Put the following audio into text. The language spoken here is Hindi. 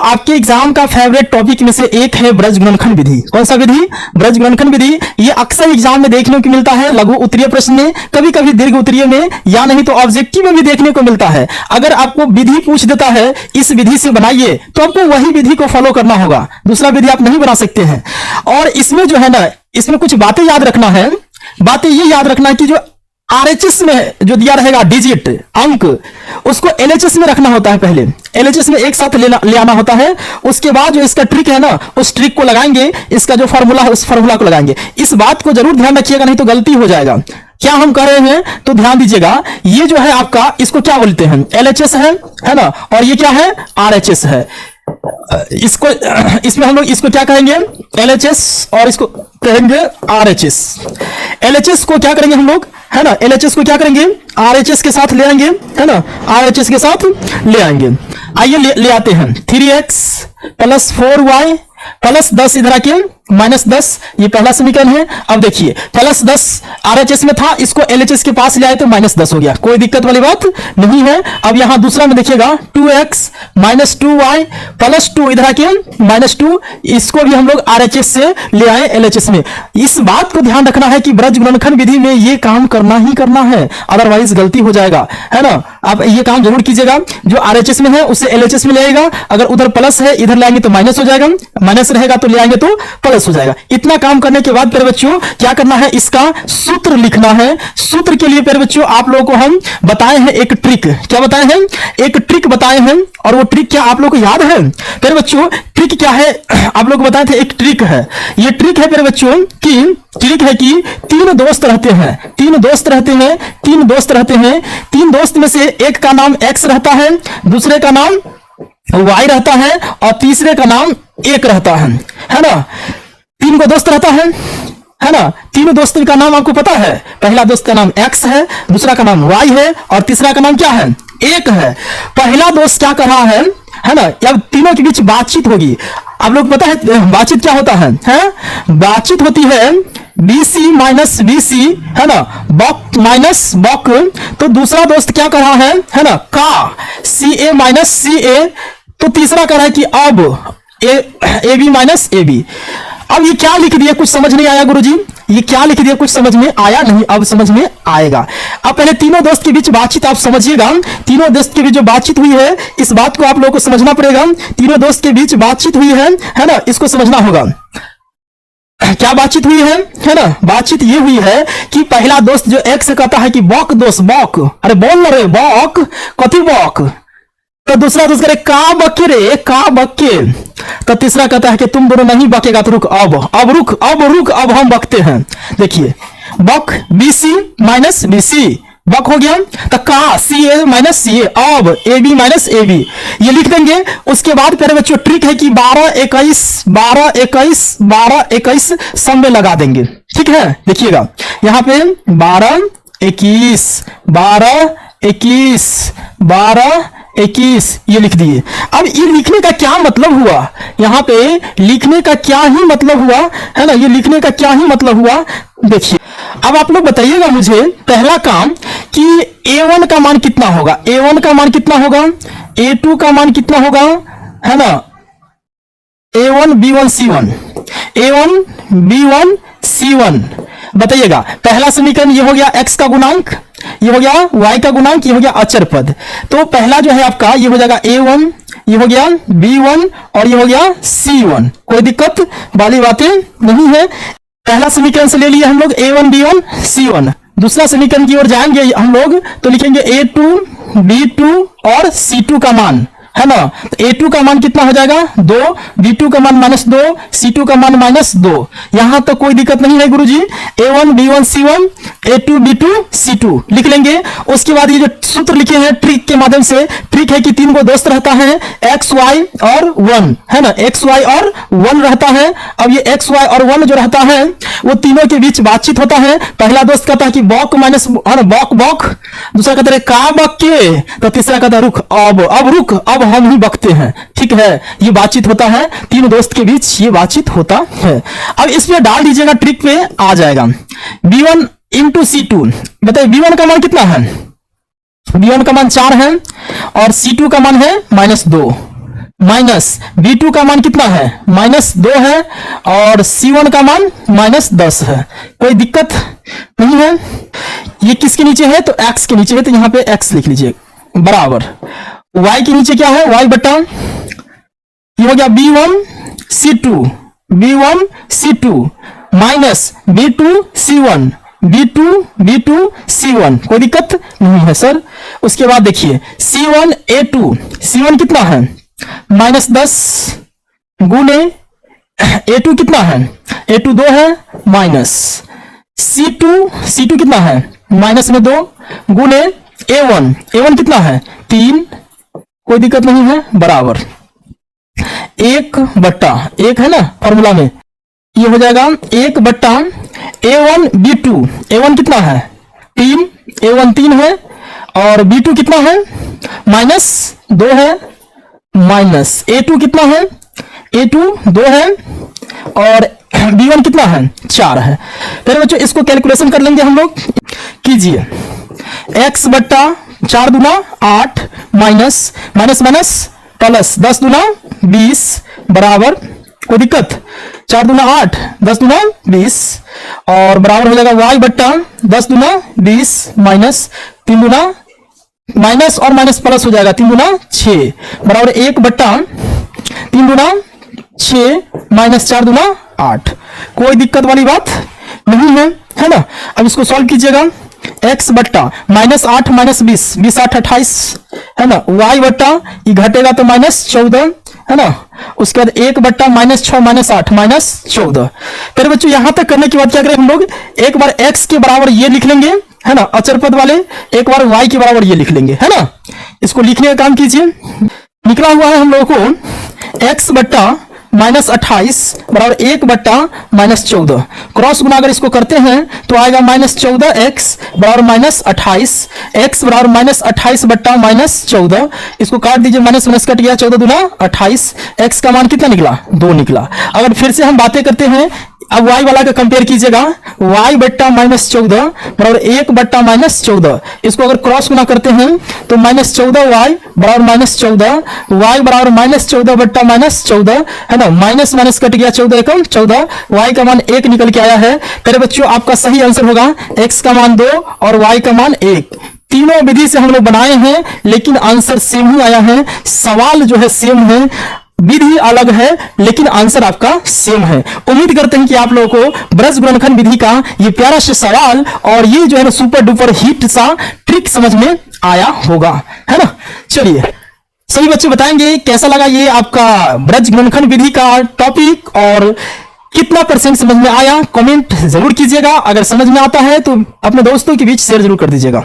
आपके एग्जाम का फेवरेट टॉपिक में से एक है ब्रज गुणनखंड विधि। कौन सा विधि? ब्रज गुणनखंड विधि। ये अक्सर एग्जाम में देखने को मिलता है, लघु उत्तरीय प्रश्न में, कभी कभी दीर्घ उत्तरीय में, या नहीं तो ऑब्जेक्टिव में भी देखने को मिलता है। अगर आपको विधि पूछ देता है इस विधि से बनाइए, तो आपको वही विधि को फॉलो करना होगा, दूसरा विधि आप नहीं बना सकते हैं। और इसमें जो है ना, इसमें कुछ बातें याद रखना है। बातें ये याद रखना है कि जो आरएचएस में जो दिया रहेगा डिजिट अंक, उसको एलएचएस में रखना होता है। पहले एलएचएस में एक साथ ले आना होता है। उसके बाद जो इसका ट्रिक है ना, उस ट्रिक को लगाएंगे, इसका जो फॉर्मूला है उस फॉर्मूला को लगाएंगे। इस बात को जरूर ध्यान रखिएगा, नहीं तो गलती हो जाएगा। क्या हम कर रहे हैं तो ध्यान दीजिएगा। ये जो है आपका, इसको क्या बोलते हैं? एलएचएस है ना, और ये क्या है? आरएचएस है। इसको इसमें हम लोग इसको क्या कहेंगे? एलएचएस, और इसको कहेंगे आरएचएस। एलएचएस को क्या करेंगे हम लोग, है ना, एलएचएस को क्या करेंगे? आरएचएस के साथ ले आएंगे, है ना, आरएचएस के साथ ले आएंगे। आइए ले आते हैं। 3x प्लस 4y प्लस 10 इधर आके माइनस 10, ये पहला समीकरण है। अब देखिए प्लस 10 आरएचएस में था, इसको एलएचएस के पास ले आए तो माइनस 10 हो गया, कोई दिक्कत वाली बात नहीं है। अब यहां दूसरा में देखिएगा 2x माइनस 2y प्लस 2 इधर आके माइनस 2, इसको भी हम लोग आरएचएस से ले आए एलएचएस में। इस बात को ध्यान रखना है कि ब्रज गुणनखंड विधि में ये काम करना ही करना है, अदरवाइज गलती हो जाएगा, है ना। आप ये काम जरूर कीजिएगा। जो आरएचएस में है उससे एलएचएस में ले आएगा, अगर उधर प्लस है इधर ले आएंगे तो माइनस हो जाएगा, माइनस रहेगा तो ले आएंगे तो प्लस हो जाएगा। इतना काम करने के बाद प्यारे बच्चों क्या करना है? इसका सूत्र लिखना है। सूत्र के लिए प्यारे बच्चों आप लोगों को हम बताए हैं एक ट्रिक। क्या बताए हैं? एक ट्रिक बताए हैं। और वो ट्रिक क्या आप लोगों को याद है प्यारे बच्चों? ट्रिक क्या है? आप लोग बताए थे एक ट्रिक है। ये ट्रिक है प्यारे बच्चों कि ट्रिक है कि तीन दोस्त रहते हैं, तीन दोस्त रहते हैं, तीन दोस्त रहते हैं। तीन दोस्त में से एक का नाम एक्स रहता है, दूसरे का नाम वाई रहता है, और तीसरे का नाम एक रहता है ना। तीन को दोस्त रहता है ना। तीनों दोस्तों का नाम आपको पता है? पहला दोस्त का नाम एक्स है, दूसरा का नाम वाई है, और तीसरा का नाम क्या है? एक है। पहला दोस्त क्या कर रहा है ना, अब तीनों के बीच बातचीत होगी। आप लोग पता है बातचीत क्या होता है? बातचीत होती है BC माइनस BC, है ना, बॉक माइनस बॉक। तो दूसरा दोस्त क्या कर रहा है ना, का CA माइनस CA। तो तीसरा कर रहा है कि अब AB माइनस AB। अब ये क्या लिख दिया, कुछ समझ नहीं आया गुरुजी? ये क्या लिख दिया, कुछ समझ में आया नहीं? अब समझ में आएगा। अब पहले तीनों दोस्त के बीच बातचीत आप समझिएगा। तीनों दोस्त के बीच जो बातचीत हुई है, इस बात को आप लोगों को समझना पड़ेगा। तीनों दोस्त के बीच बातचीत हुई है ना, इसको समझना होगा। क्या बातचीत हुई है ना? बातचीत ये हुई है कि पहला दोस्त जो एक्स कहता है कि बॉक दोस्त बॉक, अरे बोल ना रे बॉक, कथी बॉक। तो दूसरा दोस्त करे का बके रे, का बके। तो तीसरा कहता है कि तुम दोनों नहीं बकेगा तो रुक, अब हम बकते हैं। देखिए बक BC माइनस BC, बक हो गया। तो का CA माइनस CA, अब AB माइनस AB, ये लिख देंगे। उसके बाद प्यारे बच्चों ट्रिक है कि 12 21 12 21 12 21 सब में लगा देंगे। ठीक है, देखिएगा यहाँ पे 12 21 12 21 12 21 ये लिख दिए। अब ये लिखने का क्या मतलब हुआ? यहाँ पे लिखने का क्या ही मतलब हुआ, है ना, ये लिखने का क्या ही मतलब हुआ? देखिए अब आप लोग बताइएगा मुझे पहला काम कि A1 का मान कितना होगा, A1 का मान कितना होगा, A2 का मान कितना होगा, है ना, A1 B1 C1, A1 B1 C1। बताइएगा पहला समीकरण ये हो गया x का गुणांक, ये हो गया y का गुणांक, ये हो गया अचर पद। तो पहला जो है आपका ये हो जाएगा A1, ये हो गया B1 और ये हो गया C1। कोई दिक्कत वाली बातें नहीं है। पहला समीकरण से ले लिया हम लोग A1 B1 C1। दूसरा समीकरण की ओर जाएंगे हम लोग तो लिखेंगे A2 B2 और C2 का मान, है ना। तो A2 का मान कितना हो जाएगा 2, B2 का मान -2, C2 का मान -2। यहां तो कोई दिक्कत नहीं है गुरुजी। A1 B1 C1 A2 B2 C2 लिख लेंगे। उसके बाद ये जो सूत्र लिखे हैं ट्रिक के माध्यम से, ट्रिक है कि तीन को दोस्त रहता है x y और 1, है ना, x y और 1 रहता है। अब ये x y और 1 जो रहता है वो तीनों के बीच बातचीत होता है। पहला दोस्त कहता है कि बॉक माइनस बॉक बॉक, दूसरा कहता है का बक के, तो तीसरा कहता है रुक, अब रुक, अब हम ही बकते हैं। ठीक है, ये बातचीत होता है तीनों दोस्त के बीच, ये बातचीत होता है। अब इसमें डाल दीजिएगा, ट्रिक पे आ जाएगा। B1 इंटू C2, बताइए B1 का मान कितना है? B1 का मान 4 है और C2 का मान है -2। माइनस b2 का मान कितना है, -2 है, और c1 का मान -10 है। कोई दिक्कत नहीं है। ये किसके नीचे है, तो x के नीचे है, तो यहां पे x लिख लीजिए बराबर y के नीचे क्या है, y बटा ये हो गया b1 c2 minus b2 c1 कोई दिक्कत नहीं है सर। उसके बाद देखिए c1 कितना है, -10 गुने a2 कितना है, a2 2 है, माइनस c2 कितना है, -2 गुने a1 कितना है, 3, कोई दिक्कत नहीं है, बराबर 1/1 है ना फॉर्मूला में, ये हो जाएगा 1/a1 a1 कितना है, 3, a1 3 है, और b2 कितना है, -2 है, माइनस a2 कितना है, a2 2 है, और b1 कितना है, 4 है। फिर बच्चों इसको कैलकुलेशन कर लेंगे हम लोग, कीजिए x बट्टा 4 दूना 8 माइनस प्लस 10 दूना 20 बराबर, कोई दिक्कत, 4 दूना 8 10 दूना 20, और बराबर हो जाएगा y बट्टा 10 दूना 20 माइनस 3 दूना माइनस और माइनस प्लस हो जाएगा 3 दूना 6 बराबर 1/3 दूना 6 माइनस 4 दूना 8। कोई दिक्कत वाली बात नहीं है ना। अब इसको सॉल्व कीजिएगा, x बट्टा -8 -20 8 28 है ना, y बट्टा ये घटेगा तो -14 है ना, उसके बाद 1/6 -8 -14। फिर बच्चों यहां तक करने के बाद क्या करें हम लोग, एक बार x के बराबर ये लिख लेंगे है ना, अचर पद वाले, एक बार y के बराबर ये लिख लेंगे है ना। इसको लिखने का काम कीजिए, निकला हुआ है हम लोगों को x बट्टा -28 बराबर 1/14, क्रॉस गुना अगर इसको करते हैं तो आएगा -14x बराबर -28, x बराबर -28 बट्टा -14, इसको काट दीजिए, माइनस कट गया, 14 दूना 28, x का मान कितना निकला, 2 निकला। अगर फिर से हम बातें करते हैं, अब y वाला का कंपेयर कीजिएगा, y बट्टा -14 बराबर 1/14, इसको अगर क्रॉस गुना करते हैं तो -14y बराबर -14, y बराबर -14 बट्टा -14 है ना, माइनस कट गया, 14 एकम 14, y का मान 1 निकल के आया है। तेरे बच्चों आपका सही आंसर होगा x का मान 2 और y का मान 1। तीनों विधि से हम लोग बनाए हैं लेकिन आंसर सेम ही आया है, सवाल जो है सेम है, विधि अलग है लेकिन आंसर आपका सेम है। उम्मीद करते हैं कि आप लोगों को ब्रज गुणनखंड विधि का ये प्यारा सा सवाल और ये जो है ना सुपर डुपर हिट सा ट्रिक समझ में आया होगा, है ना। चलिए सभी बच्चे बताएंगे कैसा लगा ये आपका ब्रज गुणनखंड विधि का टॉपिक और कितना % समझ में आया, कमेंट जरूर कीजिएगा। अगर समझ में आता है तो अपने दोस्तों के बीच शेयर जरूर कर दीजिएगा।